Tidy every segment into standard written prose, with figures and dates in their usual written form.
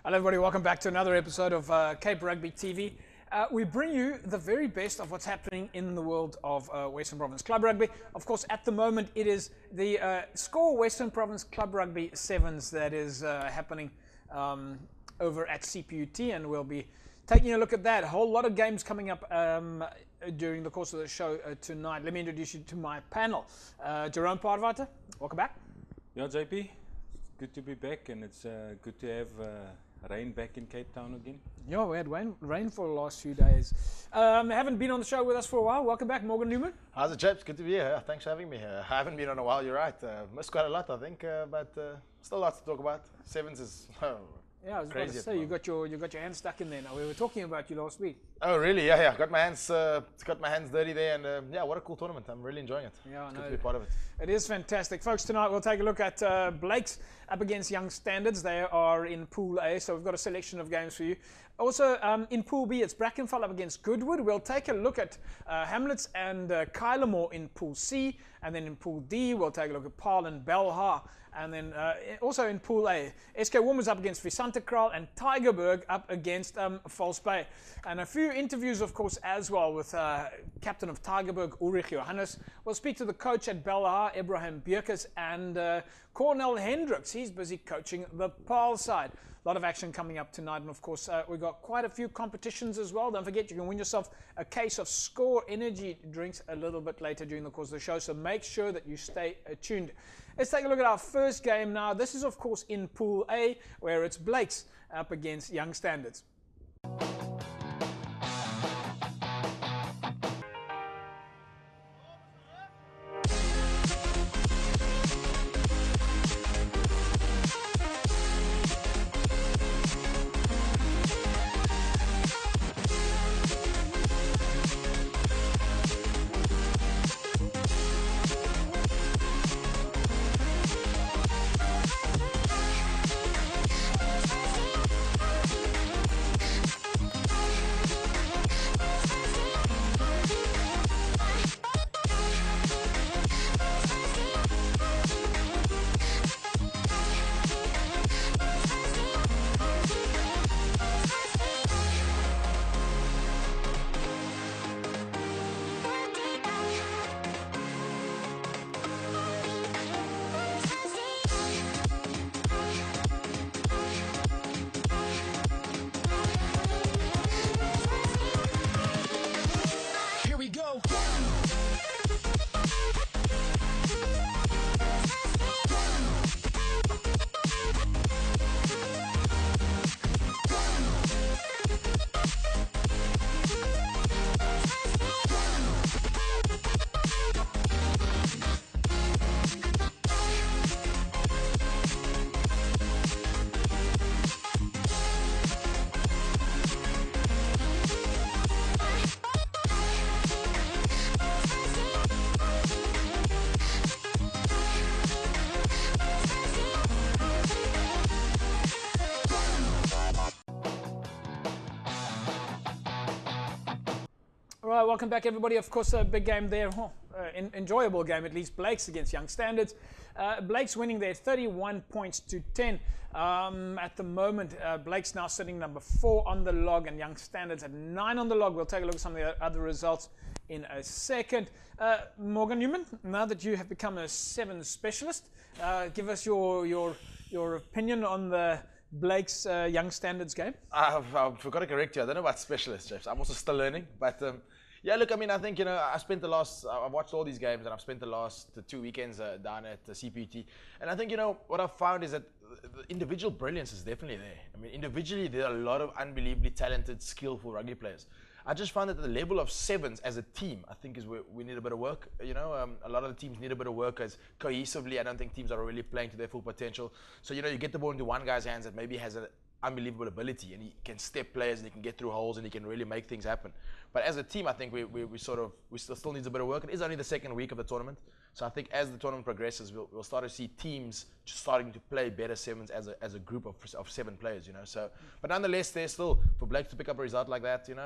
Hello everybody, welcome back to another episode of Cape Rugby TV. We bring you the very best of what's happening in the world of Western Province Club Rugby. Of course, at the moment it is the Score Western Province Club Rugby Sevens that is happening over at CPUT, and we'll be taking a look at that. A whole lot of games coming up during the course of the show tonight. Let me introduce you to my panel. Jerome Parvater, welcome back. Yeah, JP, good to be back, and it's good to have rain back in Cape Town again. Yeah, we had rain for the last few days. Haven't been on the show with us for a while. Welcome back, Morgan Newman. How's it, chaps? Good to be here. Thanks for having me here. I haven't been on a while, you're right. Missed quite a lot, I think, but still lots to talk about. Sevens is yeah, I was about to say, you got your hands stuck in there now. We were talking about you last week. Oh, really? Yeah. Got my hands dirty there, and yeah, what a cool tournament. I'm really enjoying it. Yeah, it's good to be part of it. It is fantastic. Folks, tonight we'll take a look at Blake's up against Young Standards. They are in Pool A, so we've got a selection of games for you. Also, in Pool B, it's Brackenfell up against Goodwood. We'll take a look at Hamlets and Kylemore in Pool C. And then in Pool D, we'll take a look at Paarl and Belhar. And then also in Pool A, SK Warmers up against Visantekral and Tygerberg up against False Bay. And a few interviews, of course, as well with captain of Tygerberg, Ulrich Johannes. We'll speak to the coach at Belhar, Abraham Bierkes, and Cornel Hendricks. He's busy coaching the Paarl side. A lot of action coming up tonight, and of course we've got quite a few competitions as well. Don't forget, you can win yourself a case of Score energy drinks a little bit later during the course of the show, so make sure that you stay tuned. Let's take a look at our first game now. This is of course in Pool A, where it's Blake's up against Young Standards. Right, welcome back everybody. Of course, a big game there, enjoyable game, at least. Blake's against Young Standards. Blake's winning there 31 points to 10. At the moment, Blake's now sitting number 4 on the log, and Young Standards at 9 on the log. We'll take a look at some of the other results in a second. Morgan Newman, now that you have become a Sevens specialist, give us your opinion on the Blake's Young Standards game. I've forgot to correct you. I don't know about specialist, James. I'm also still learning, but yeah, look, I mean, I think, I've watched all these games, and I've spent the last 2 weekends down at the CPT, and I think, what I've found is that the individual brilliance is definitely there. I mean, individually, there are a lot of unbelievably talented, skillful rugby players. I just found that the level of sevens as a team, I think, is where we need a bit of work. A lot of the teams need a bit of work as cohesively. I don't think teams are really playing to their full potential. So, you get the ball into one guy's hands that maybe has an unbelievable ability, and he can step players, and he can get through holes, and he can really make things happen. But as a team, I think we still needs a bit of work. It is only the second week of the tournament, so I think as the tournament progresses, we'll start to see teams just starting to play better sevens as a group of 7 players. So, but nonetheless, there's still for Blake to pick up a result like that. It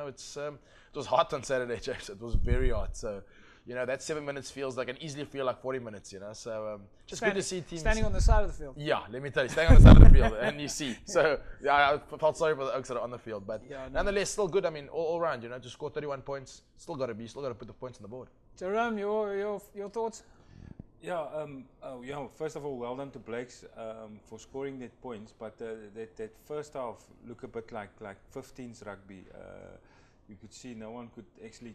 was hot on Saturday, James. It was very hot. So, you know, that 7 minutes can easily feel like 40 minutes, you know. So just good to see teams standing on the side of the field. Yeah, let me tell you, staying on the side of the field, and you see. So yeah, I felt sorry for the Oaks that are on the field, but nonetheless, still good. I mean, all round, you know, to score 31 points, still got to put the points on the board. Jerome, your thoughts? Yeah, first of all, well done to Blakes for scoring that points. But that first half looked a bit like 15s rugby. You could see no one could actually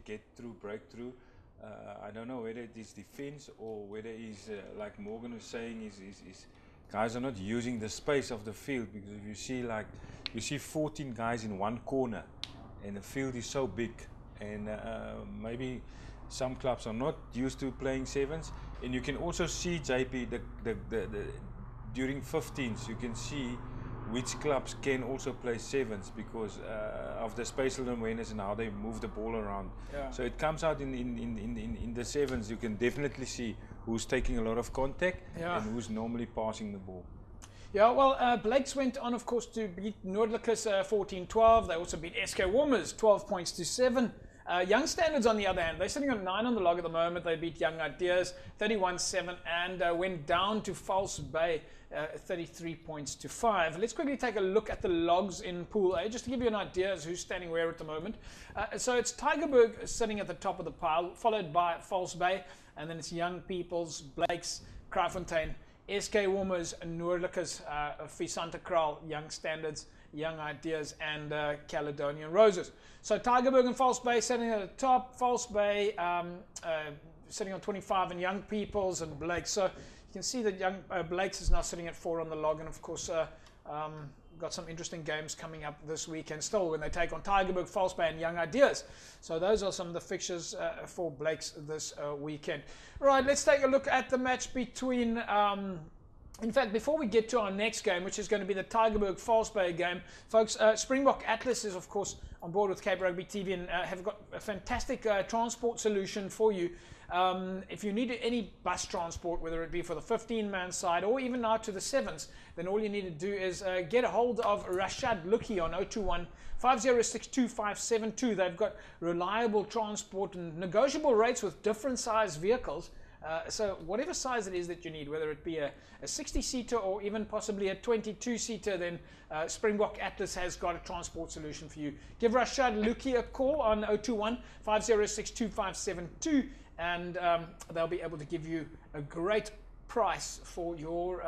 break through. I don't know whether it is defense or whether he's like Morgan was saying, is guys are not using the space of the field, because if you see 14 guys in one corner, and the field is so big, and maybe some clubs are not used to playing sevens. And you can also see, JP, during 15s, you can see which clubs can also play sevens because of the spatial awareness and how they move the ball around. Yeah. So it comes out in the sevens. You can definitely see who's taking a lot of contact and who's normally passing the ball. Yeah, well, Blakes went on, of course, to beat Noordelijkers 14-12. They also beat SK Warmers 12 points to 7. Young Standards, on the other hand, they're sitting on 9 on the log at the moment. They beat Young Ideas 31-7 and went down to False Bay 33 points to 5. Let's quickly take a look at the logs in Pool A, just to give you an idea as who's standing where at the moment. So it's Tygerberg sitting at the top of the pile, followed by False Bay, and then it's Young Peoples, Blakes, Kraaifontein, SK Warmers, Noordelijkers, Visanta Kraal, Young Standards, Young Ideas, and Caledonian Roses. So Tygerberg and False Bay sitting at the top, False Bay sitting on 25, and Young Peoples and Blakes. So you can see that Young Blakes is now sitting at 4 on the log, and of course got some interesting games coming up this weekend still when they take on Tygerberg, False Bay, and Young Ideas. So those are some of the fixtures for Blakes this weekend. Right, let's take a look at the match between in fact, before we get to our next game, which is going to be the Tygerberg False Bay game, folks, Springbok Atlas is, of course, on board with Cape Rugby TV and have got a fantastic transport solution for you. If you need any bus transport, whether it be for the 15-man side or even now to the 7s, then all you need to do is get a hold of Rashad Luki on 021 506 2572. They've got reliable transport and negotiable rates with different size vehicles. So whatever size it is that you need, whether it be a 60-seater or even possibly a 22-seater, then Springbok Atlas has got a transport solution for you. Give Rashad Luki a call on 021 506 2572 and they'll be able to give you a great price for your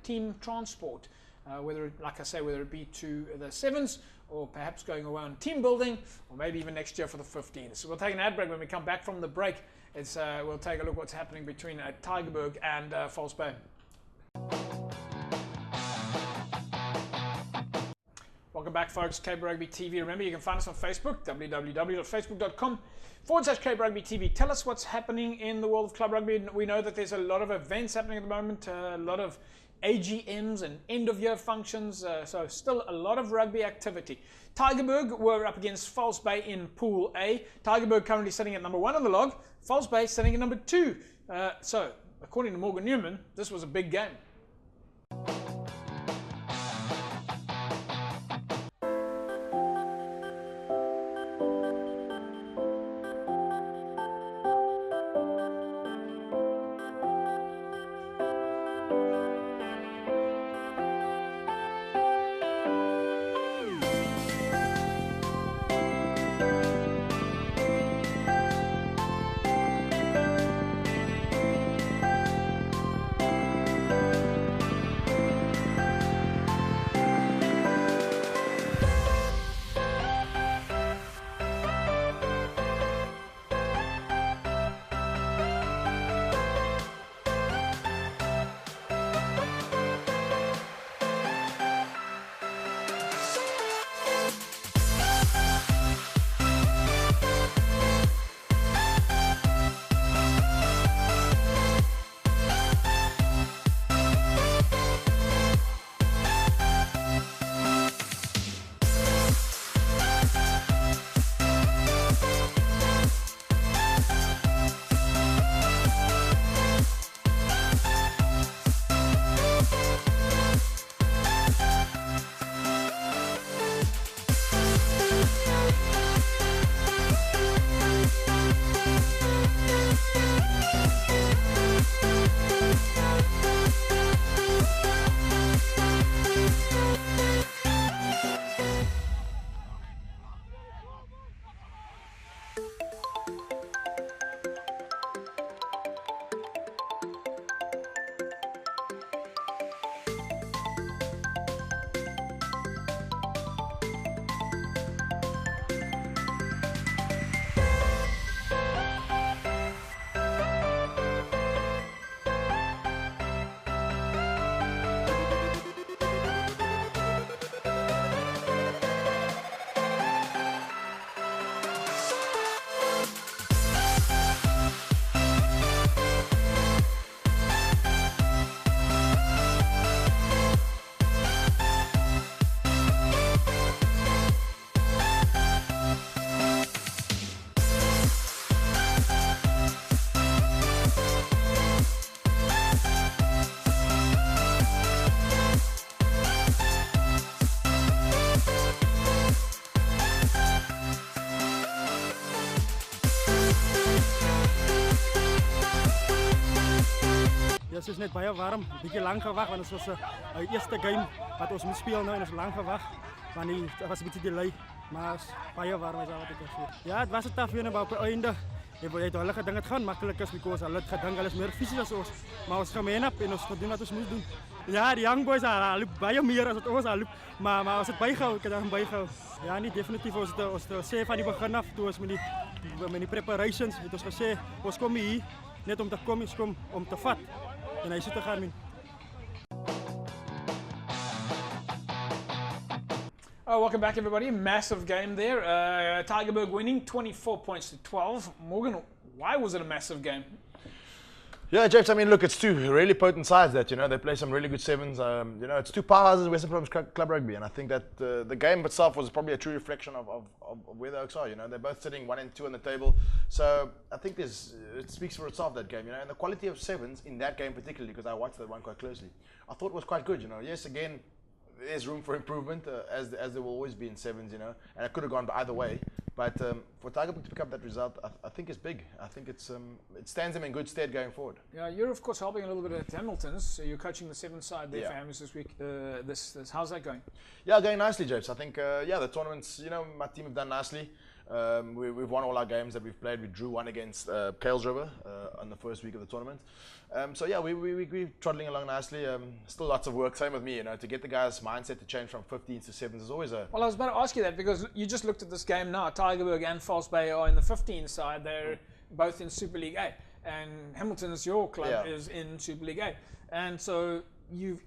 team transport. Whether, like I say, whether it be to the 7s or perhaps going around team building or maybe even next year for the 15s. So we'll take an ad break. When we come back from the break, we'll take a look what's happening between Tygerberg and False Bay. Welcome back, folks. Cape Rugby TV. Remember, you can find us on Facebook, www.facebook.com/Cape Rugby TV. Tell us what's happening in the world of club rugby. We know that there's a lot of events happening at the moment, a lot of AGMs and end-of-year functions, so still a lot of rugby activity. Tygerberg were up against False Bay in Pool A. Tygerberg currently sitting at number 1 on the log, False Bay sitting at number 2. So, according to Morgan Newman, this was a big game. dis is net baie warm, bietjie lank gewag want dit was 'n eerste game wat ons moet speel nou en ons lank gewag want dit was 'n bietjie delay, maar is baie warm is al wat ek kan sê. Ja, dit was 'n tough een, maar op die einde het hulle gedink het gaan maklik is because hulle het gedink hulle is meer fisies as ons, maar ons gemen op en ons gedoen wat ons moes doen. Ja, die young boys hulle baie meer as wat ons al loop, maar ons het bygehou, ek het dan bygehou. Ja, nie definitief ons het sê van die begin af toe ons met die preparations het ons gesê ons kom hier net om te kom, ons kom om te vat en hy sit te gaan. Oh, welcome back, everybody. Massive game there. Tigerberg winning 24 points to 12. Morgan, why was it a massive game? Yeah, James, I mean, look, it's two really potent sides that, they play some really good sevens. It's two powerhouses in Western Province Club Rugby, and I think that the game itself was probably a true reflection of where the Oaks are. They're both sitting 1 and 2 on the table. So I think it speaks for itself, that game, and the quality of sevens in that game particularly, because I watched that one quite closely, I thought was quite good, Yes, again, there's room for improvement, as there will always be in sevens, and it could have gone either way. But for Tigerberg to pick up that result, I think it's big. I think it stands him in good stead going forward. Yeah, you're of course helping a little bit at Hamilton's. So you're coaching the seventh side there for Hamilton's this week. How's that going? Yeah, going nicely, James. I think the tournaments. My team have done nicely. We've won all our games that we've played. We drew one against Kales River on the first week of the tournament. We're trotting along nicely. Still lots of work. Same with me, to get the guys' mindset to change from 15s to 7s is always a... Well, I was about to ask you that because you just looked at this game now. Tigerberg and False Bay are in the 15 side. They're both in Super League A. And Hamilton's, your club, is in Super League A. And so you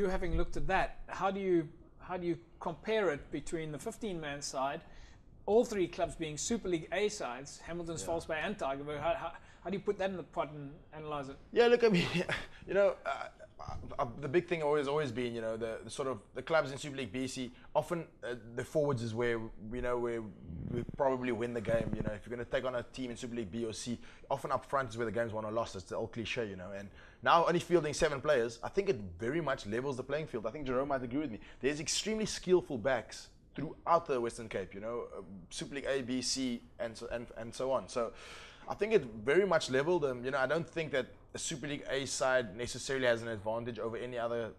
having looked at that, how do you compare it between the 15-man side, all three clubs being Super League A sides, Hamilton's, False Bay and Tigerberg? How do you put that in the pot and analyze it? Yeah, look, I mean, the big thing always been, the sort of the clubs in Super League BC, often the forwards is where we probably win the game. If you're going to take on a team in Super League B or C, often up front is where the game's won or lost. It's the old cliche, And now only fielding 7 players, I think it very much levels the playing field. I think Jerome might agree with me. There's extremely skillful backs throughout the Western Cape, Super League A, B, C, and so on. So I think it very much leveled. I don't think that a Super League A side necessarily has an advantage over any other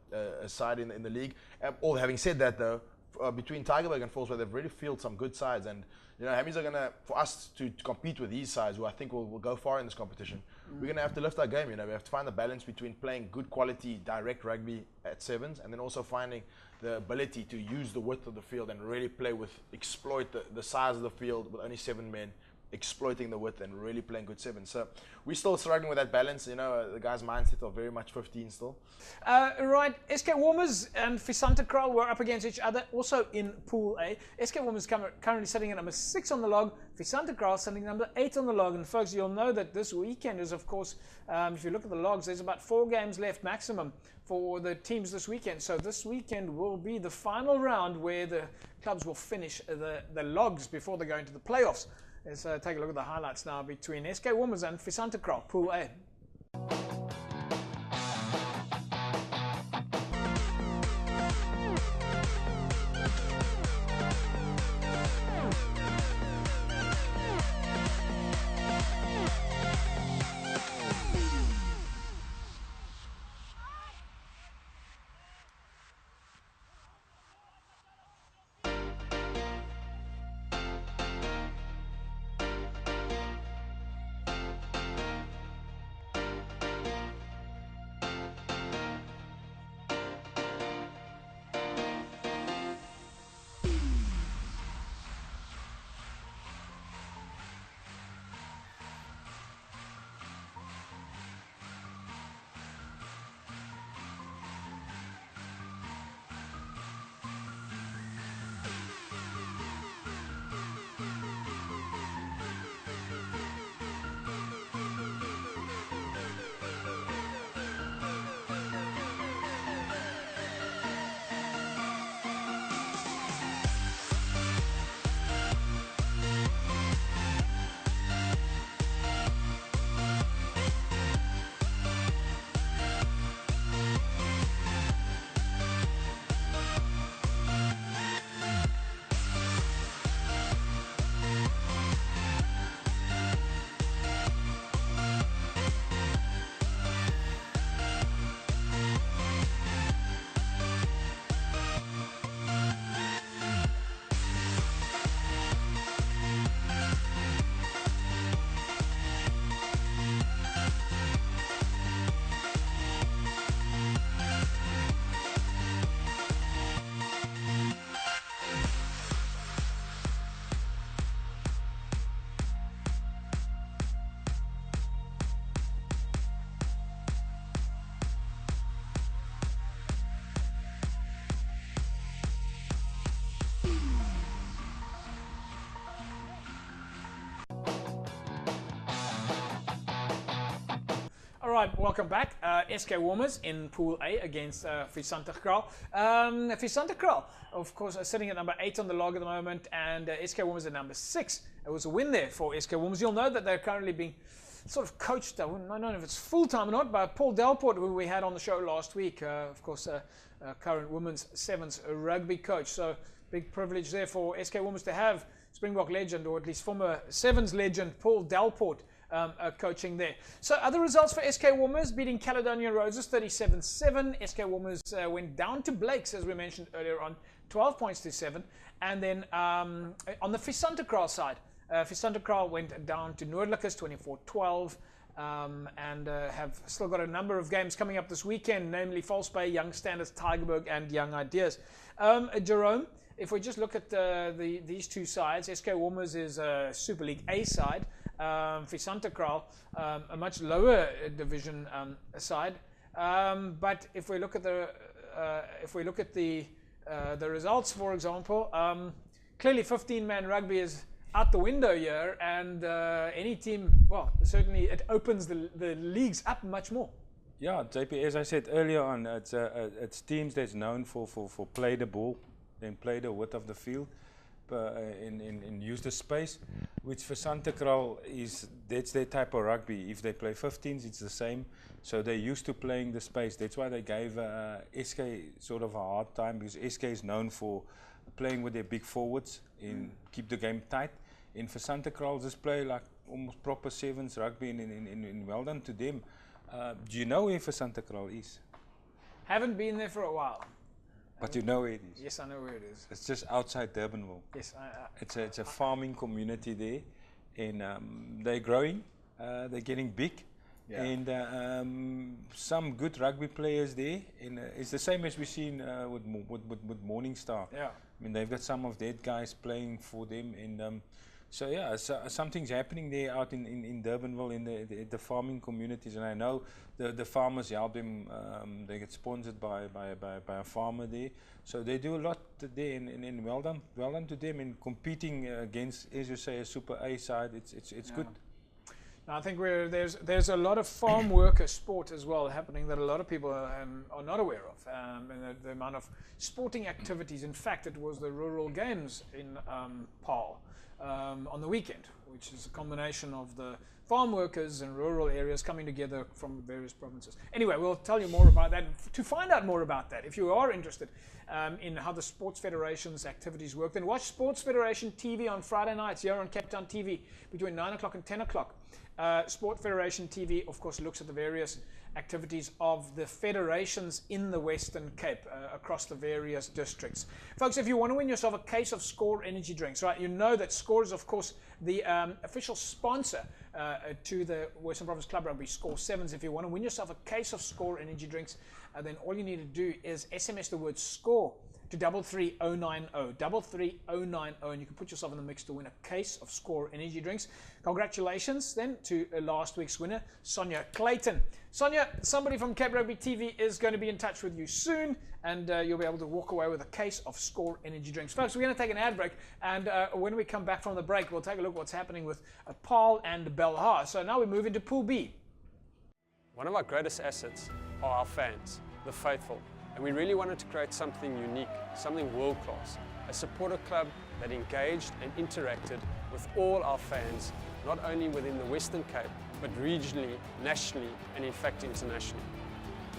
side in the league. Or having said that, though, between Tigerberg and False Bay, they've really fielded some good sides. And Hammies are gonna, for us to compete with these sides, who I think will go far in this competition, we're gonna have to lift our game. We have to find the balance between playing good quality direct rugby at sevens, and then also finding the ability to use the width of the field and really exploit the size of the field with only 7 men, exploiting the width and really playing good sevens. So we're still struggling with that balance. The guys' mindset are very much 15 still. Right, SK Warmers and Visanta Kral were up against each other, also in Pool A. SK Warmers currently sitting at number 6 on the log, Visanta Kral sitting number 8 on the log. And folks, you'll know that this weekend is, of course, if you look at the logs, there's about 4 games left maximum for the teams this weekend. So this weekend will be the final round where the clubs will finish the logs before they go into the playoffs. Let's take a look at the highlights now between SK Warmers and Visanta Kral, Pool A. All right, welcome back. SK Warmers in Pool A against Visantekraal. Visantekraal, of course, are sitting at number 8 on the log at the moment, and SK Warmers at number 6. It was a win there for SK Warmers. You'll know that they're currently being sort of coached. I don't know if it's full-time or not, by Paul Delport, who we had on the show last week. Of course, current women's sevens rugby coach. So big privilege there for SK Warmers to have Springbok legend, or at least former sevens legend, Paul Delport, coaching there. So other results for SK Warmers: beating Caledonia Roses 37-7. SK Warmers went down to Blake's, as we mentioned earlier on, 12 points to 7. And then on the Visantekraal side, Visantekraal went down to Noordlikers 24-12. And have still got a number of games coming up this weekend, namely False Bay, Young Standards, Tygerberg, and Young Ideas. Jerome, if we just look at these two sides, SK Warmers is a Super League A side. Visantekraal, a much lower division side. But if we look at the results, for example, clearly 15-man rugby is out the window here, and any team, well, certainly it opens the leagues up much more. Yeah, JP, as I said earlier on, it's teams that's known for play the ball, then play the width of the field, and use the space, which for Visantekraal that's their type of rugby. If they play 15s, it's the same. So they're used to playing the space. That's why they gave SK sort of a hard time, because SK is known for playing with their big forwards and keep the game tight. In Visantekraal, just play like almost proper sevens rugby, and well done to them. Do you know where Visantekraal is? Haven't been there for a while. But you know where it is? Yes, I know where it is. It's just outside Durbanville. Yes, it's a farming community there, and they're growing, they're getting big, and some good rugby players there. And it's the same as we've seen with Morningstar. Yeah. I mean, they've got some of their guys playing for them, and so yeah, something's happening there out in Durbanville, in the farming communities, and I know the farmers help them. They get sponsored by a farmer there, so they do a lot there, and well done to them in competing against, as you say, a Super A side. It's good. Now, I think there's a lot of farm worker sport as well happening that a lot of people are not aware of, and the amount of sporting activities. In fact, it was the Rural Games in Paarl on the weekend, which is a combination of the farm workers and rural areas coming together from various provinces. Anyway, we'll tell you more about that. To find out more about that, if you are interested in how the Sports Federation's activities work, then watch Sports Federation TV on Friday nights here on Cape Town TV between 9 o'clock and 10 o'clock. Sport Federation TV, of course, looks at the various activities of the federations in the Western Cape across the various districts. Folks, if you want to win yourself a case of Score energy drinks, right, you know that Score is, of course, the official sponsor to the Western Province Club Rugby Score 7s. If you want to win yourself a case of Score energy drinks, then all you need to do is SMS the word SCORE to 33090, 33090, and you can put yourself in the mix to win a case of Score energy drinks. Congratulations then to last week's winner, Sonia Clayton. Sonia, somebody from Cape Rugby TV is going to be in touch with you soon, and you'll be able to walk away with a case of Score energy drinks. Folks, we're going to take an ad break, and when we come back from the break, we'll take a look at what's happening with Paarl and Belhar. So now we move into Pool B. One of our greatest assets are our fans, the faithful. And we really wanted to create something unique, something world-class, a supporter club that engaged and interacted with all our fans, not only within the Western Cape, but regionally, nationally, and in fact internationally.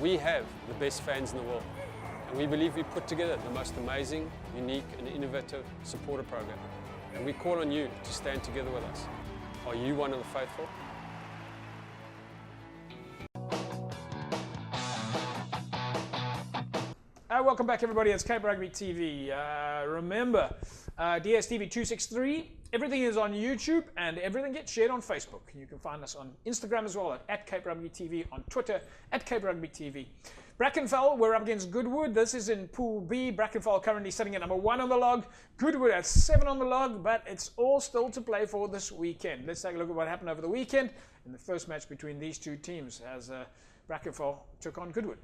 We have the best fans in the world, and we believe we put together the most amazing, unique, and innovative supporter program. And we call on you to stand together with us. Are you one of the faithful? Welcome back, everybody. It's Cape Rugby TV. Remember, DSTV 263, everything is on YouTube and everything gets shared on Facebook. You can find us on Instagram as well at Cape Rugby TV, on Twitter at Cape Rugby TV. Brackenfell, we're up against Goodwood. This is in Pool B. Brackenfell currently sitting at number 1 on the log. Goodwood at 7 on the log, but it's all still to play for this weekend. Let's take a look at what happened over the weekend in the first match between these two teams as Brackenfell took on Goodwood.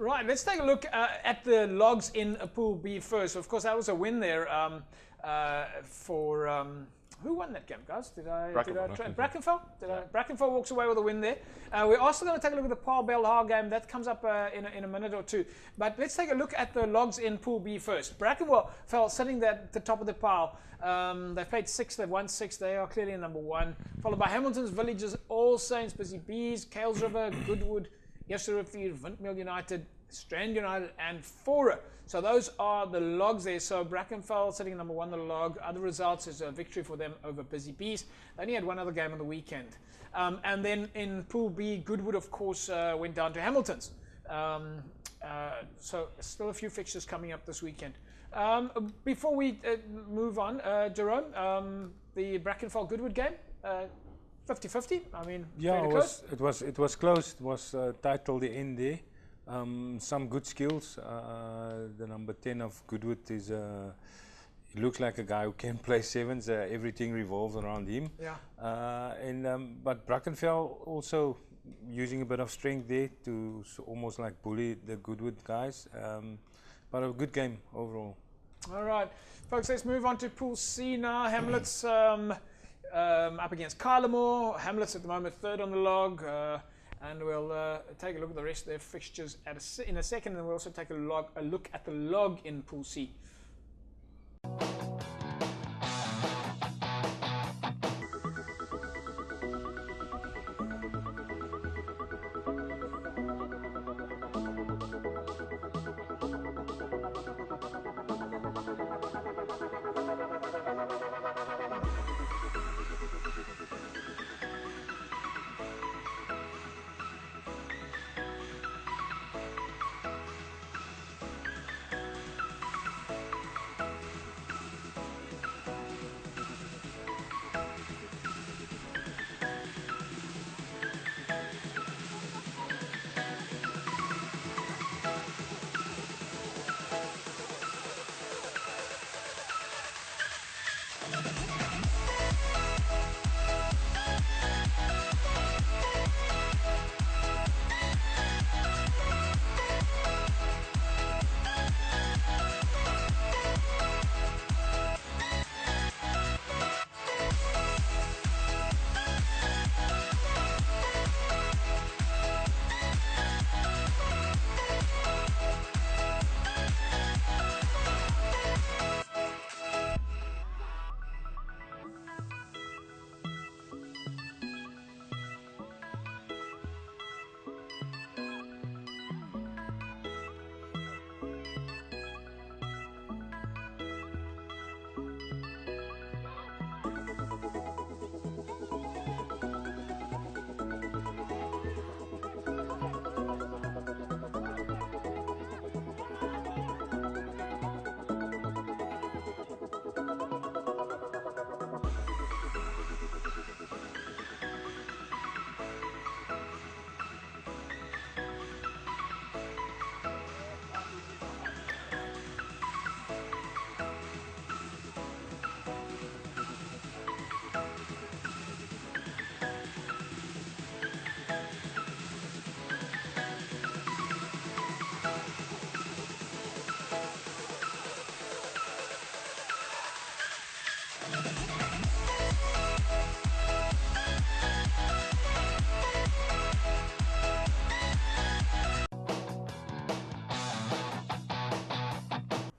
Right, let's take a look at the logs in Pool B first. Of course, that was a win there for who won that game, guys? Brackenfell. Brackenfell walks away with a win there. We're also going to take a look at the Paarl Belhar game. That comes up in a minute or two. But let's take a look at the logs in Pool B first. Brackenfell sitting there at the top of the pile. They've played 6, they've won 6. They are clearly number 1. Followed by Hamilton's Villages, All Saints, Busy Bees, Kales River, Goodwood, Yesterday, Windmill United, Strand United, and Fora. So those are the logs there. So Brackenfell sitting number 1 on the log. Other results is a victory for them over Busy Bees. They only had one other game on the weekend. And then in Pool B, Goodwood, of course, went down to Hamilton's. So still a few fixtures coming up this weekend. Before we move on, Jerome, the Brackenfell Goodwood game, 50-50. I mean, yeah, it was close. It was tight till the end there. Some good skills. The number 10 of Goodwood is. He looks like a guy who can play sevens. Everything revolves around him. Yeah. But Brackenfell also using a bit of strength there to almost like bully the Goodwood guys. But a good game overall. All right, folks, let's move on to Pool C now. Hamlet's up against Kylemore. Hamlet's at the moment 3rd on the log. And we'll take a look at the rest of their fixtures in a second. And we'll also take a look at the log in Pool C.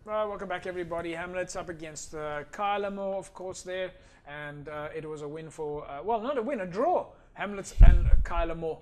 Welcome back, everybody. Hamlet's up against Kylemore, of course, there. And it was a win for, well, not a win, a draw. Hamlet's and Kylemore,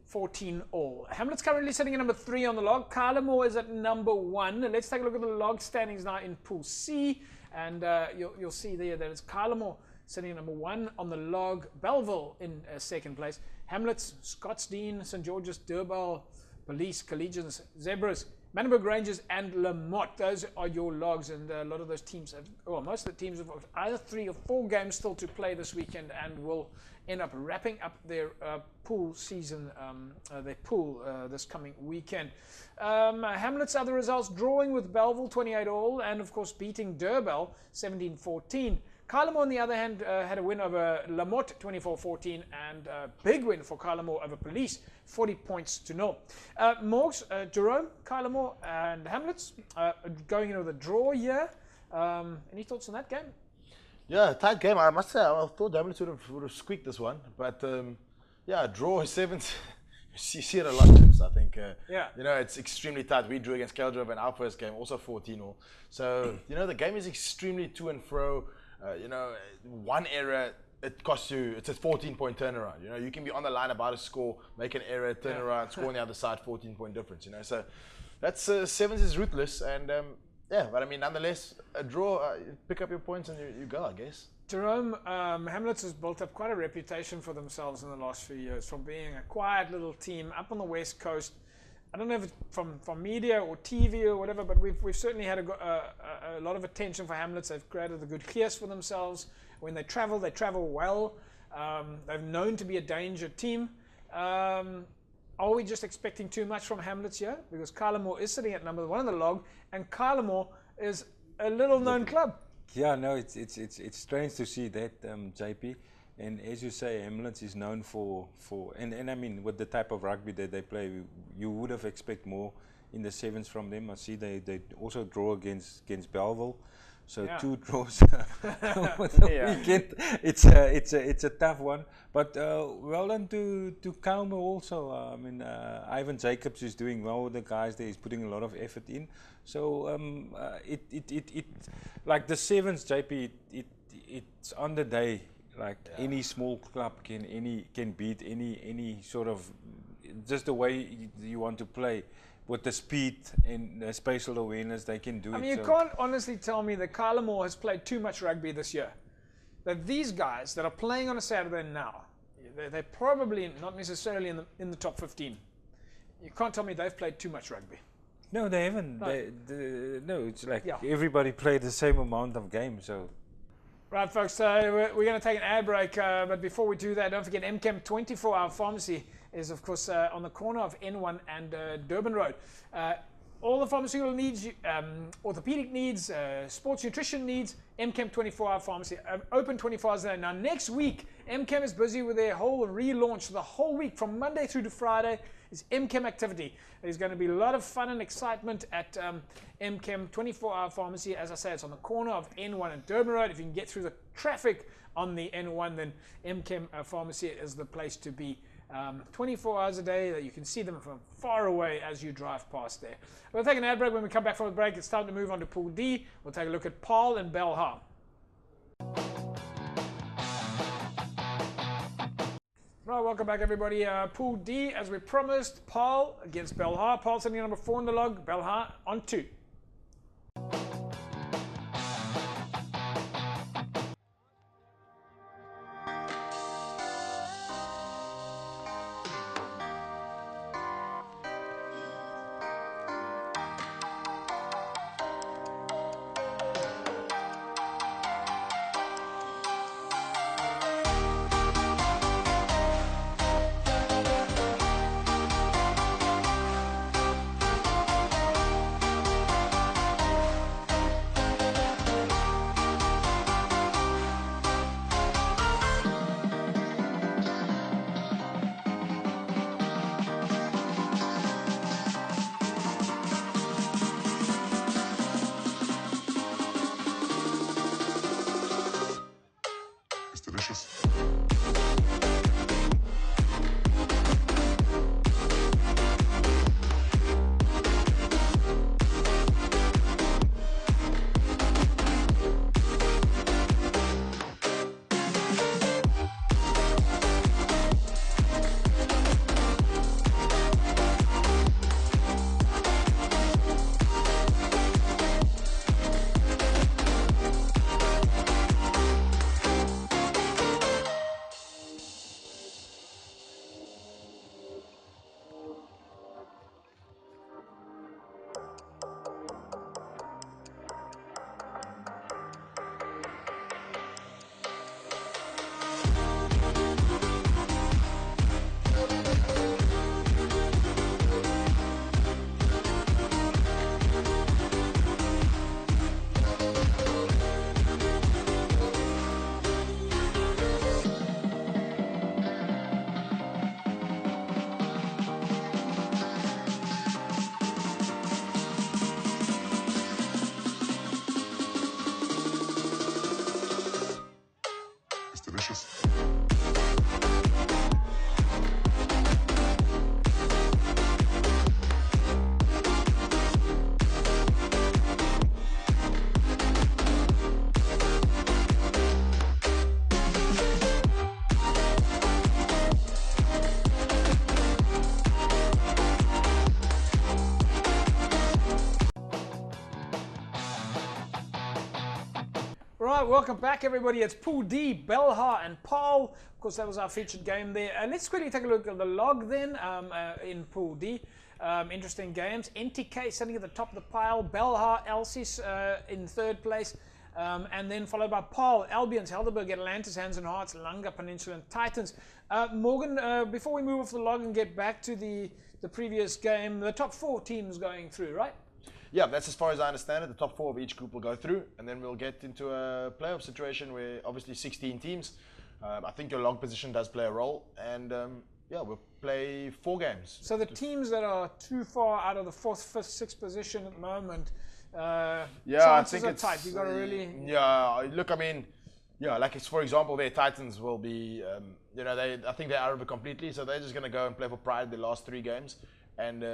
14 all. Hamlet's currently sitting at number 3 on the log. Kylemore is at number 1. Let's take a look at the log standings now in Pool C. And you'll see there that it's Kylemore sitting at number 1 on the log. Belleville in 2nd place. Hamlet's, Scottsdene, St. George's, Durban, Police, Collegians, Zebras, Manenberg Rangers, and Lamott. Those are your logs, and a lot of those teams have, well, most of the teams have either 3 or 4 games still to play this weekend and will end up wrapping up their pool season, their pool this coming weekend. Hamlet's other results, drawing with Belleville 28 all, and of course beating Durban 17-14. Kylemore, on the other hand, had a win over Lamotte, 24-14, and a big win for Kylemore over Police, 40 points to 0. Morgs, Jerome, Kylemore, and Hamlets going into the draw here. Any thoughts on that game? Yeah, tight game. I must say, I thought Hamlets would have squeaked this one, but yeah, draw 7th. You see it a lot, Chips. I think, it's extremely tight. We drew against Keldrove in our first game, also 14-0. So, the game is extremely to and fro. One error, it costs you, it's a 14-point turnaround. You can be on the line about to score, make an error, turn around, score on the other side, 14-point difference. So that's, 7th is ruthless. And, but I mean, nonetheless, a draw, pick up your points and you go, I guess. Jerome, Hamlets has built up quite a reputation for themselves in the last few years from being a quiet little team up on the West Coast. I don't know if it's from media or TV or whatever, but we've certainly had a lot of attention for Hamlets. They've created a good gears for themselves. When they travel well. They're known to be a danger team. Are we just expecting too much from Hamlets here? Because Kylemore is sitting at number 1 in the log, and Kylemore is a little-known club. Yeah, no, it's strange to see that, JP. And as you say, Hamlets is known for and I mean, with the type of rugby that they play, you would have expect more in the 7s from them. I see they also draw against Bellville, so 2 draws with the weekend. It's a tough one, but well done to Kylemore also. I mean, Ivan Jacobs is doing well with the guys there. He's putting a lot of effort in. So it like the 7s, JP. It's on the day. Like any small club can beat any sort of, just the way you want to play with the speed and the spatial awareness, they can do it. I mean, you can't honestly tell me that Kylemore has played too much rugby this year. That these guys that are playing on a Saturday now, they're probably not necessarily in the top 15. You can't tell me they've played too much rugby. No, they haven't. No, no, it's like everybody played the same amount of games. So. Right, folks, we're going to take an ad break, but before we do that, don't forget MChem 24-hour pharmacy is, of course, on the corner of N1 and Durban Road. All the pharmaceutical needs, orthopedic needs, sports nutrition needs, MChem 24-hour pharmacy, open 24 hours a day. Now, next week, MChem is busy with their whole relaunch. The whole week, from Monday through to Friday, is MChem activity. There's going to be a lot of fun and excitement at MChem 24-hour pharmacy. As I say, it's on the corner of N1 and Durban Road. If you can get through the traffic on the N1, then MChem pharmacy is the place to be. 24 hours a day, that you can see them from far away as you drive past there. We'll take an ad break. When we come back from the break, it's time to move on to Pool D. We'll take a look at Paarl and Belhar. Right, welcome back, everybody. Pool D, as we promised, Paarl against Belhar. Paarl sitting at number 4 in the log, Belhar on 2. right, welcome back, everybody. It's Pool D, Belhar and Paul. Of course, that was our featured game there. Let's quickly take a look at the log then in Pool D. Interesting games. NTK sitting at the top of the pile. Belhar, Elsies in third place. And then followed by Paul, Albions, Helderberg, Atlantis, Hands and Hearts, Langa, Peninsula and Titans. Morgan, before we move off the log and get back to the previous game, the top 4 teams going through, right? Yeah, that's as far as I understand it. The top 4 of each group will go through, and then we'll get into a playoff situation where obviously 16 teams. I think your log position does play a role, and yeah, we'll play 4 games. So the teams that are too far out of the 4th, 5th, 6th position at the moment, yeah, chances I think are it's tight. You got to really. Yeah, look, I mean, yeah, like it's, for example, their Titans will be, you know, I think they're out of it completely, so they're just going to go and play for pride the last 3 games. And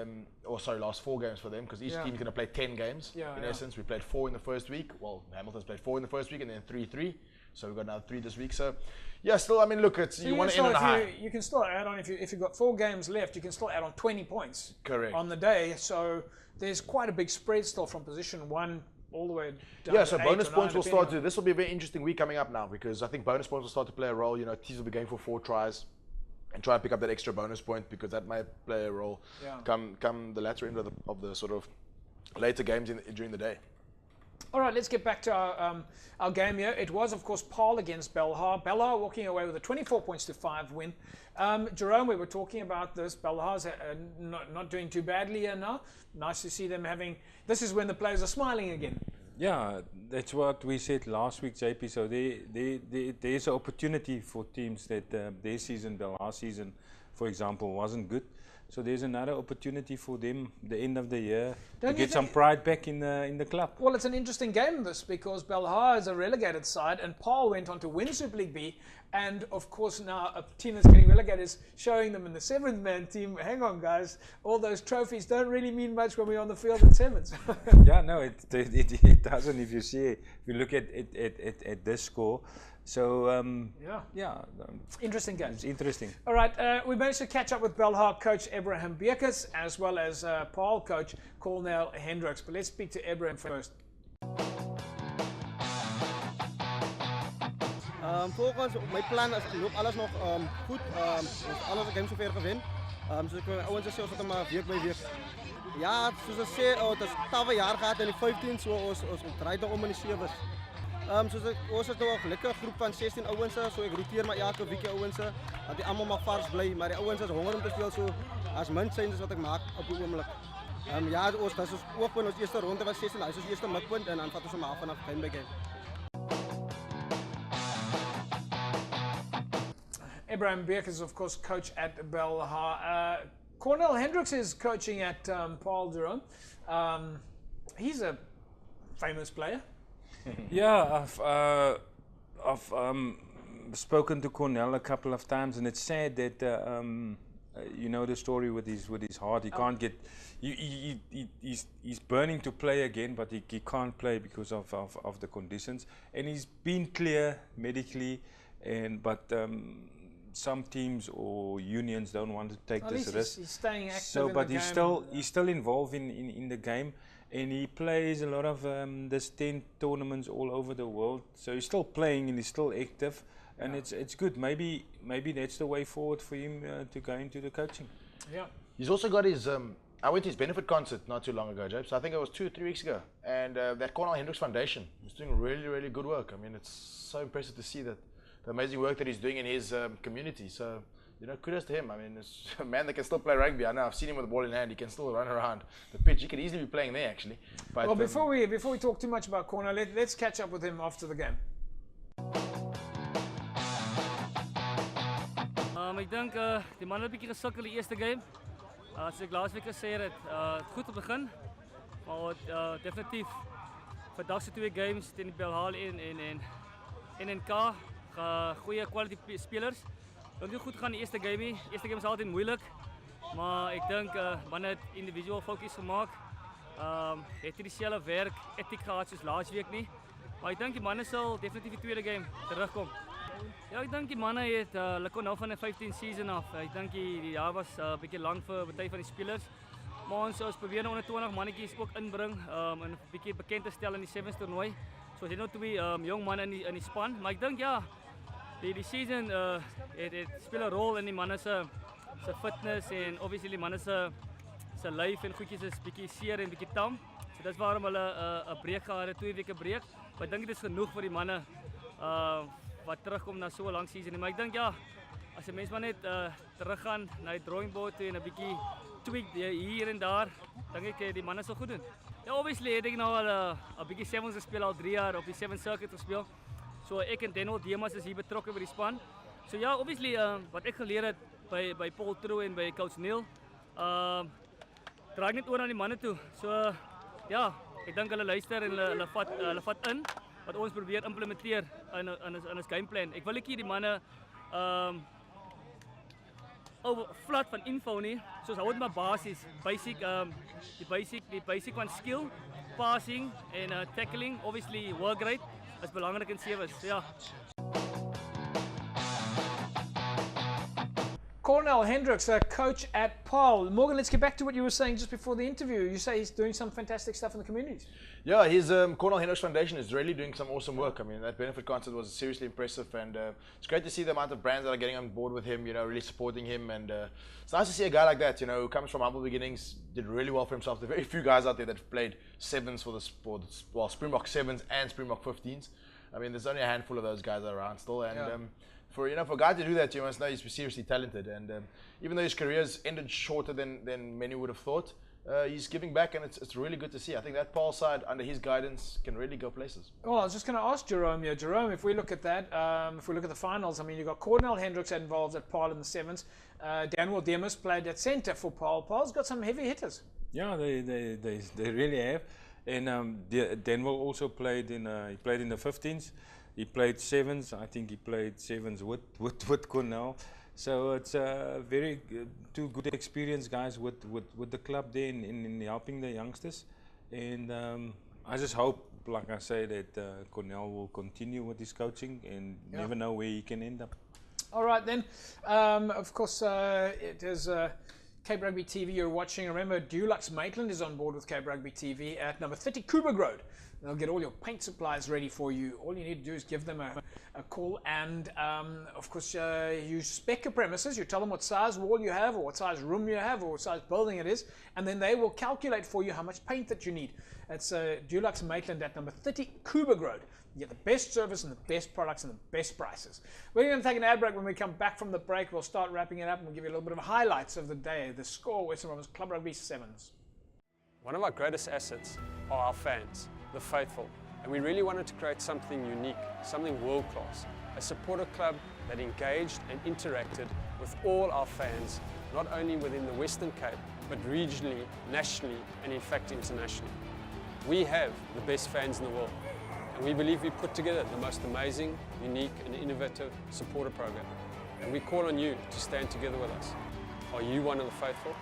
last 4 games for them, because each team's going to play 10 games. In essence, we played 4 in the first week. Well, Hamilton's played 4 in the first week, and then 3-3. So we've got another 3 this week. So yeah, still, I mean, look, it's you want to end on a high. You can still add on if you've got 4 games left. You can still add on 20 points. Correct. On the day. So there's quite a big spread still from position 1 all the way down. Yeah, to so 8 bonus or 9, points will start depending to. This will be a very interesting week coming up now, because I think bonus points will start to play a role. You know, teams will be going for 4 tries. And try and pick up that extra bonus point, because that might play a role come the latter end of the sort of later games during the day. All right, let's get back to our game here. It was, of course, Paul against Belhar. Belhar walking away with a 24 points to 5 win. Jerome, we were talking about this. Belhar's not doing too badly here now. Nice to see them having. This is when the players are smiling again. Yeah, that's what we said last week, JP. So there's an opportunity for teams that their season, the last season, for example, wasn't good. So there's another opportunity for them, the end of the year, to get some pride back in the club. Well, it's an interesting game, this, because Belhar is a relegated side, and Paul went on to win Super League B. And of course, now a team that's getting relegated is showing them in the 7th-man team. Hang on, guys, all those trophies don't really mean much when we're on the field at 7s. Yeah, no, it doesn't. If you look at this score. So interesting game. It's interesting. All right, we managed to catch up with Belhar coach Abraham Beekers, as well as Paul coach Cornel Hendricks. But let's speak to Abraham first. Volgens mijn plan loopt alles nog goed. Alles games zover gewin. Dus ik ouwens zelfs dat maar week bij week. Ja, zoals ik zei, het is 12 jaar gaat en in 15 zo ons draait om in de 7's. Ons is nog een lekker groep van 16 ouwens, so ik roteer maar elke week ouwens. Dat die allemaal maar vars blij, maar die ouwens is honger om te spelen, so as min zijn is wat ik maak op die oomblik. Ja, dat is ook van ons eerste ronde was 16, dat is ons eerste mikpunt en dan vat ons hem af vanaf game by game. Abraham Beekers is, of course, coach at Belhar. Cornel Hendricks is coaching at Paul Jerome. He's a famous player. Yeah, I've spoken to Cornel a couple of times, and it's sad that you know the story with his heart. He can't get. He's burning to play again, but he can't play because of the conditions. And he's been clear medically, but some teams or unions don't want to take this risk. He's staying active. So, in but the he's game. still involved in the game, and he plays a lot of this 10 tournaments all over the world. So he's still playing and he's still active, and it's good. Maybe that's the way forward for him to go into the coaching. Yeah. He's also got his. I went to his benefit concert not too long ago, James. So I think it was 2 or 3 weeks ago, and that Cornel Hendricks Foundation is doing really, really good work. I mean, it's so impressive to see that. The amazing work that he's doing in his community. So, you know, kudos to him. I mean, it's a man that can still play rugby. I know, I've seen him with the ball in hand. He can still run around the pitch. He could easily be playing there, actually. But, well, before we talk too much about Cornel, let's catch up with him after the game. Ik denk die man het 'n bietjie gesukkel die eerste game. Soos ek laasweek gesê het, goed op begin, maar definitief vandag se 2 games teen die Belhar en NK, goeie quality spelers. Dink nie goed gaan die eerste game nie. Eerste game is altyd moeilik, maar ek dink manne het individual fokus gemaak. Het nie dieselfde werk etiek gehad soos laasweek nie, maar ek dink die manne sal definitief die tweede game terugkom. Ja, ek dink die manne het hulle kon nou van 'n 15 season af. Ek dink die jaar was 'n bietjie lank vir baie van die spelers. Maar ons probeer nou onder 20 mannetjies ook inbring en 'n bietjie bekend te stel in die 7s toernooi. So jy nou twee jong manne in die span, maar ek dink ja, die season het speel 'n rol in die manne se fitness en obviously die manne se lyf en goedjies is bietjie seer en bietjie tam. So dis waarom hulle 'n breek gehad het, 2 weke breek. Maar ek dink dit is genoeg vir die manne wat terugkom na so 'n lang season. Maar ek dink ja, as jy mens maar net teruggaan na die drawing board toe en 'n bietjie tweak hier en daar, dink ek die manne sal goed doen. Ja, obviously het ek nou al 'n bietjie sevens gespeel al 3 jaar op die 7 circuit gespeel. So ek en Daniel Demas is hier betrokke by die span. So ja, obviously wat ek geleer het by Paul True en by Coach Neil, draai net oor aan die manne toe. So ja, ek dink hulle luister en hulle vat in wat ons probeer implementeer in ons gameplan. Ek wil ek hier die manne flat van info nie, soos hou dit maar basies, die basic van skill, passing en tackling, obviously work rate is belangrik in sevens, ja. Cornell Hendricks, coach at Paul. Morgan, let's get back to what you were saying just before the interview. You say he's doing some fantastic stuff in the communities. Yeah, his Cornell Hendricks Foundation is really doing some awesome work. I mean, that benefit concert was seriously impressive, and it's great to see the amount of brands that are getting on board with him, you know, really supporting him. And it's nice to see a guy like that, you know, who comes from humble beginnings, did really well for himself. There are very few guys out there that have played sevens for Springbok sevens and Springbok 15s. I mean, there's only a handful of those guys around still, and for a guy to do that, you must know he's seriously talented. And even though his career's ended shorter than many would have thought, he's giving back, and it's really good to see. I think that Paul side, under his guidance, can really go places. Well, I was just going to ask Jerome here. Jerome, if we look at that, if we look at the finals, I mean, you've got Cornell Hendricks involved at Paul in the sevens. Daniel Demas played at centre for Paul. Paul's got some heavy hitters. Yeah, they really have. And Denwell also played in the 15s. He played sevens. I think he played sevens with Cornell. So it's very two good experienced guys with the club there in helping the youngsters. And I just hope, like I say, that Cornell will continue with his coaching, and never know where he can end up. All right then. Of course, it is Cape Rugby TV you're watching. Remember, Dulux Maitland is on board with Cape Rugby TV at number 30 Coburg Road. They'll get all your paint supplies ready for you. All you need to do is give them a call, and of course you spec your premises. You tell them what size wall you have, or what size room you have, or what size building it is, and then they will calculate for you how much paint that you need. It's Dulux Maitland at number 30 Coburg Road. You get the best service and the best products and the best prices. We're going to take an ad break. When we come back from the break, we'll start wrapping it up, and we'll give you a little bit of highlights of the day, the score, Western Province Club Rugby Sevens. One of our greatest assets are our fans, the faithful, and we really wanted to create something unique, something world-class, a supporter club that engaged and interacted with all our fans, not only within the Western Cape, but regionally, nationally, and in fact internationally. We have the best fans in the world, and we believe we put together the most amazing, unique and innovative supporter program, and we call on you to stand together with us. Are you one of the faithful?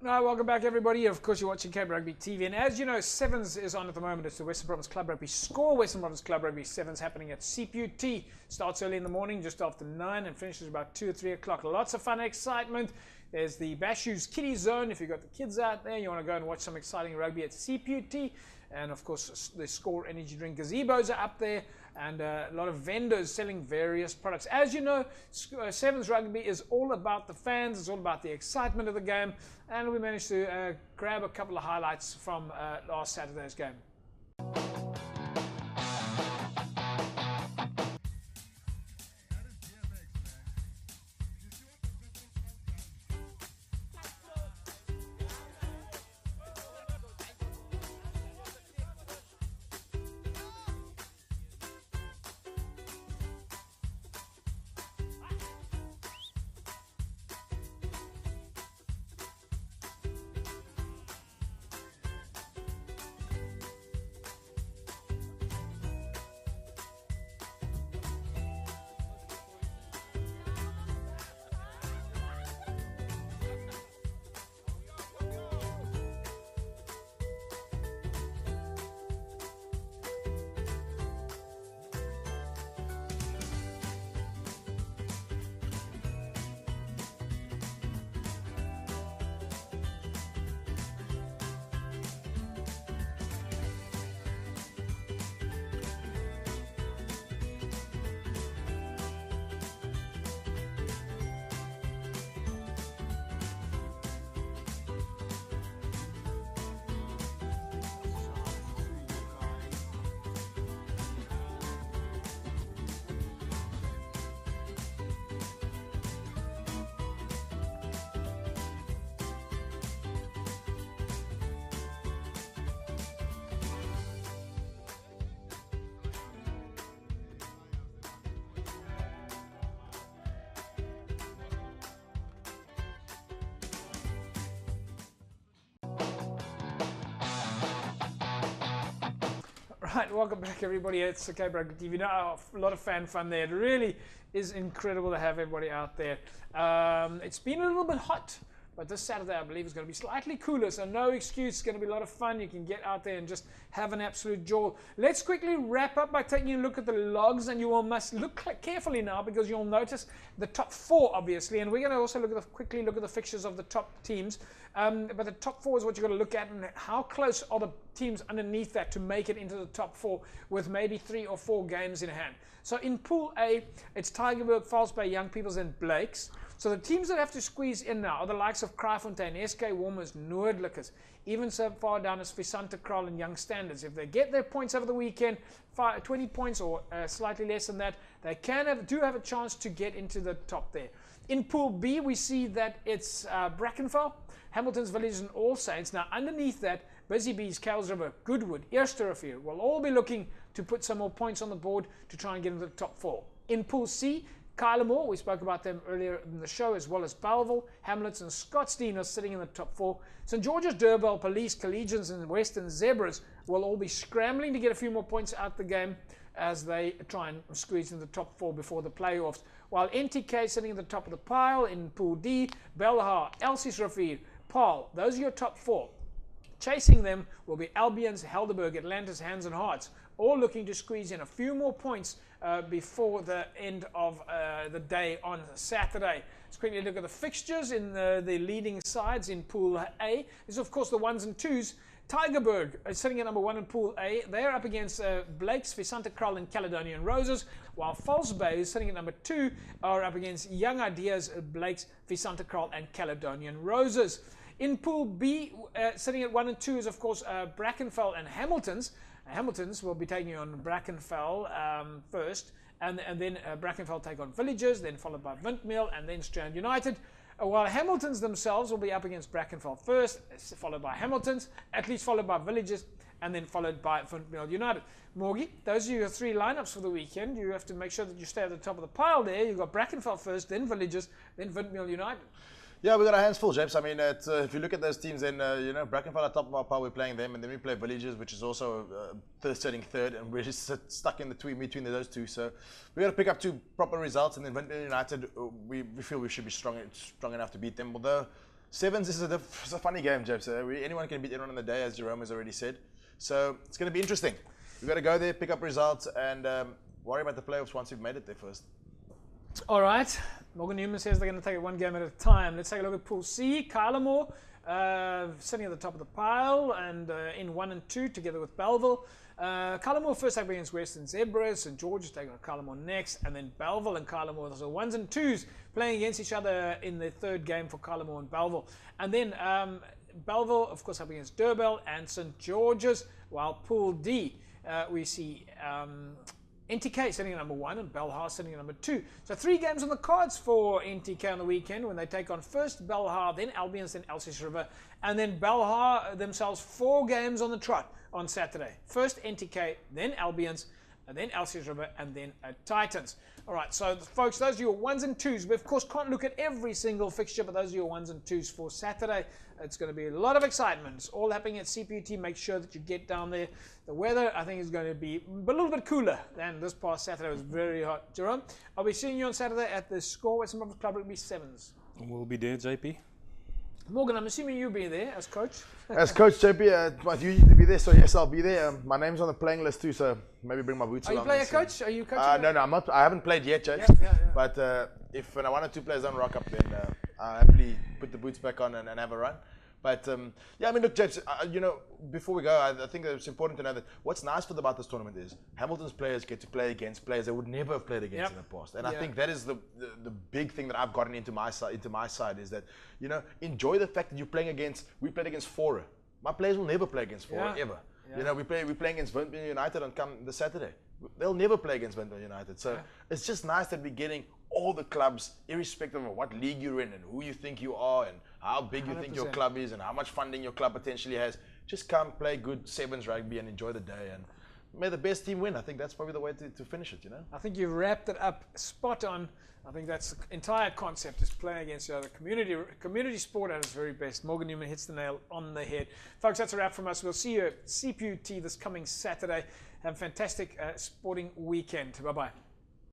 Right, welcome back everybody. Of course you're watching Cape Rugby TV, and as you know, sevens is on at the moment. It's the Western Province Club Rugby Score. Western Province Club Rugby Sevens happening at CPUT. Starts early in the morning, just after 9, and finishes about 2 or 3 o'clock. Lots of fun and excitement. There's the Bashu's Kiddie Zone. If you've got the kids out there, you want to go and watch some exciting rugby at CPUT. And of course, the Score Energy Drink gazebos are up there, and a lot of vendors selling various products. As you know, Sevens Rugby is all about the fans, it's all about the excitement of the game, and we managed to grab a couple of highlights from last Saturday's game. Right, welcome back everybody. It's Cape Rugby TV. Now, a lot of fan fun there. It really is incredible to have everybody out there. It's been a little bit hot, but this Saturday I believe is going to be slightly cooler, so no excuse. It's going to be a lot of fun. You can get out there and just have an absolute jaw. Let's quickly wrap up by taking a look at the logs, and you all must look carefully now because you'll notice the top 4 obviously, and we're going to also quickly look at the fixtures of the top teams. But the top 4 is what you've got to look at, and how close are the teams underneath that to make it into the top 4 with maybe 3 or 4 games in hand. So in Pool A, it's Tygerberg, False Bay, Young Peoples and Blakes. So the teams that have to squeeze in now are the likes of Kraaifontein, SK Warmers, Noordlikkers, even so far down as Visante Kraal and Young Standards. If they get their points over the weekend, 20 points or slightly less than that, they do have a chance to get into the top there. In Pool B, we see that it's Brackenfell, Hamilton's Villages and All Saints. Now underneath that, Busy Bees, Cowes River, Goodwood, Eersterivier will all be looking to put some more points on the board to try and get into the top 4. In Pool C, Kylemore, we spoke about them earlier in the show, as well as Belleville, Hamlets and Scottsdene are sitting in the top 4. St George's, Durban, Police, Collegians and Western Zebras will all be scrambling to get a few more points out the game as they try and squeeze in the top 4 before the playoffs. While NTK sitting at the top of the pile in Pool D, Belhar, Elsie's Paarl, those are your top 4. Chasing them will be Albion's, Helderberg, Atlantis, Hands and Hearts, all looking to squeeze in a few more points before the end of the day on Saturday. Let's quickly look at the fixtures in the leading sides in Pool A. This is of course the 1s and 2s. Tygerberg is sitting at number 1 in Pool A. They're up against Blakes, Visante Kraal and Caledonian Roses, while False Bay is sitting at number 2 are up against Young Ideas, Blakes, Visante Kraal and Caledonian Roses. In Pool B, sitting at 1 and 2 is of course Brackenfell and Hamilton's. Hamilton's will be taking on Brackenfell first, and then Brackenfell take on Villages, then followed by Windmill and then Strand United. While Hamilton's themselves will be up against Brackenfell first, followed by Hamilton's, at least followed by Villages, and then followed by Windmill United. Morgie, those are your 3 lineups for the weekend. You have to make sure that you stay at the top of the pile there. You've got Brackenfell first, then Villages, then Windmill United. Yeah, we got our hands full, James. I mean, if you look at those teams, then Brackenfell at top of our pile, we're playing them, and then we play Villages, which is also sitting third, and we're just stuck in between those two. So we got to pick up 2 proper results, and then Windmill United, we feel we should be strong enough to beat them. Although sevens is a funny game, James. Anyone can beat anyone on the day, as Jerome has already said. So it's going to be interesting. We've got to go there, pick up results, and worry about the playoffs once we've made it there first. All right. Morgan Newman says they're going to take it 1 game at a time. Let's take a look at Pool C. Kylemore sitting at the top of the pile and in 1 and 2 together with Belleville. Kylemore first up against Western Zebras. St George's taking on Kylemore next, and then Belleville and Kylemore. Those are 1s and 2s playing against each other in the 3rd game for Kylemore and Belleville. And then Belleville, of course, up against Durban and St George's. While Pool D, we see NTK sitting at number 1 and Belhar sitting at number 2. So 3 games on the cards for NTK on the weekend when they take on first Belhar, then Albion's, then Elsie's River, and then Belhar themselves 4 games on the trot on Saturday. First NTK, then Albion's, and then Elsie's River, and then Titans. All right, so folks, those are your 1s and 2s. We of course can't look at every single fixture, but those are your 1s and 2s for Saturday. It's going to be a lot of excitement. It's all happening at CPUT. Make sure that you get down there. The weather, I think, is going to be a little bit cooler than this past Saturday. It was very hot. Jerome, I'll be seeing you on Saturday at the Score Western Province Club Rugby 7s. We'll be there, JP. Morgan, I'm assuming you'll be there as coach. As coach, JP, might usually be there, so yes, I'll be there. My name's on the playing list too, so maybe bring my boots along. Are you player coach? Are you coaching? No, I'm not. I haven't played yet, James. Yeah. But if 1 or 2 players don't rock up, then I'll happily put the boots back on and have a run. But yeah, I mean, look, James, before we go, I think that it's important to know that what's nice about this tournament is Hamilton's players get to play against players they would never have played against in the past. And I think that is the big thing that I've gotten into my side is that, enjoy the fact that you're playing against, we played against Fora. My players will never play against Fora, ever. Yeah. We play against Windmill United on this Saturday. They'll never play against Windmill United. So it's just nice that we're getting all the clubs, irrespective of what league you're in and who you think you are and how big 100%. You think your club is and how much funding your club potentially has. Just come play good sevens rugby and enjoy the day, and may the best team win. I think that's probably the way to finish it, I think you've wrapped it up spot on. I think that's the entire concept, is playing against the other community sport at its very best. Morgan Newman hits the nail on the head. Folks, that's a wrap from us. We'll see you at CPUT this coming Saturday. Have a fantastic sporting weekend. Bye-bye.